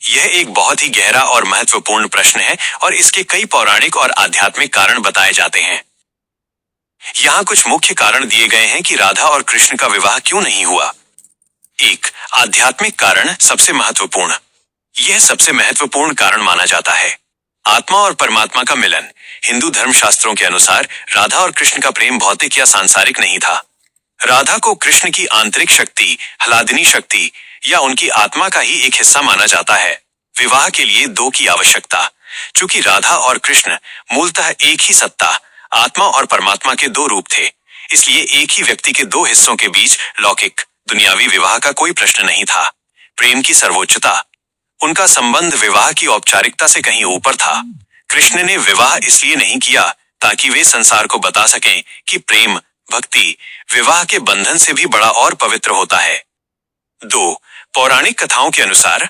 यह एक बहुत ही गहरा और महत्वपूर्ण प्रश्न है और इसके कई पौराणिक और आध्यात्मिक कारण बताए जाते हैं। यहाँ कुछ मुख्य कारण दिए गए हैं कि राधा और कृष्ण का विवाह क्यों नहीं हुआ। 1. आध्यात्मिक कारण सबसे महत्वपूर्ण। यह सबसे महत्वपूर्ण कारण माना जाता है। आत्मा और परमात्मा का मिलन। हिंदू धर्मशास्त्रों के अनुसार राधा और कृष्ण का प्रेम भौतिक या सांसारिक नहीं था। राधा को कृष्ण की आंतरिक शक्ति, ह्लादिनी शक्ति या उनकी आत्मा का ही एक हिस्सा माना जाता है। विवाह के लिए दो की आवश्यकता। चूंकि राधा और कृष्ण मूलतः एक ही सत्ता, आत्मा और परमात्मा के दो रूप थे, इसलिए एक ही व्यक्ति के दो हिस्सों के बीच लौकिक, दुनियावी विवाह का कोई प्रश्न नहीं था। प्रेम की सर्वोच्चता। उनका संबंध विवाह की औपचारिकता से कहीं ऊपर था। कृष्ण ने विवाह इसलिए नहीं किया ताकि वे संसार को बता सकें कि प्रेम, भक्ति विवाह के बंधन से भी बड़ा और पवित्र होता है। 2. पौराणिक कथाओं के अनुसार।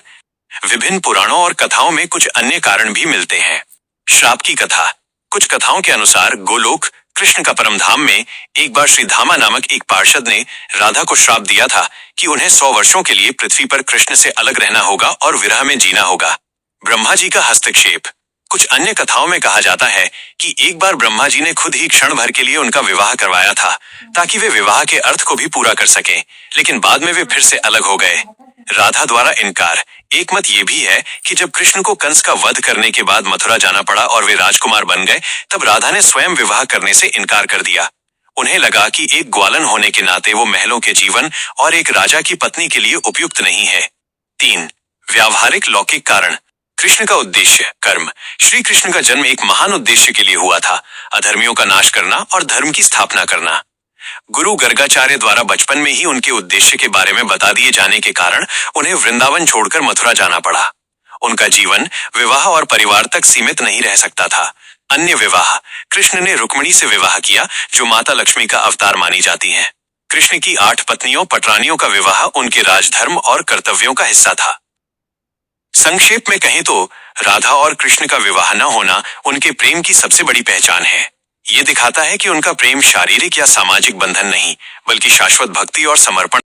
विभिन्न पुराणों और कथाओं में कुछ अन्य कारण भी मिलते हैं। श्राप की कथा। कुछ कथाओं के अनुसार गोलोक, कृष्ण का परमधाम में एक बार श्री धामा नामक एक पार्षद ने राधा को श्राप दिया था कि उन्हें 100 वर्षों के लिए पृथ्वी पर कृष्ण से अलग रहना होगा और विरह में जीना होगा। ब्रह्मा जी का हस्तक्षेप। कुछ अन्य कथाओं में कहा जाता है कि एक बार ब्रह्मा जी ने खुद ही क्षण भर के लिए उनका विवाह करवाया था ताकि वे विवाह के अर्थ को भी पूरा कर सकें, लेकिन बाद में वे फिर से अलग हो गए। राधा द्वारा इनकार। एक मत ये भी है कि जब कृष्ण को कंस का वध करने के बाद मथुरा जाना पड़ा और वे राजकुमार बन गए, तब राधा ने स्वयं विवाह करने से इनकार कर दिया। उन्हें लगा कि एक ग्वालन होने के नाते वो महलों के जीवन और एक राजा की पत्नी के लिए उपयुक्त नहीं है। 3. व्यावहारिक लौकिक कारण। कृष्ण का उद्देश्य, कर्म। श्री कृष्ण का जन्म एक महान उद्देश्य के लिए हुआ था, अधर्मियों का नाश करना और धर्म की स्थापना करना। गुरु गर्गाचार्य द्वारा बचपन में ही उनके उद्देश्य के बारे में बता दिए जाने के कारण उन्हें वृंदावन छोड़कर मथुरा जाना पड़ा। उनका जीवन विवाह और परिवार तक सीमित नहीं रह सकता था। अन्य विवाह। कृष्ण ने रुक्मिणी से विवाह किया, जो माता लक्ष्मी का अवतार मानी जाती हैं। कृष्ण की 8 पत्नियों पटरानियों का विवाह उनके राजधर्म और कर्तव्यों का हिस्सा था। संक्षेप में कहें तो राधा और कृष्ण का विवाह न होना उनके प्रेम की सबसे बड़ी पहचान है। ये दिखाता है कि उनका प्रेम शारीरिक या सामाजिक बंधन नहीं, बल्कि शाश्वत भक्ति और समर्पण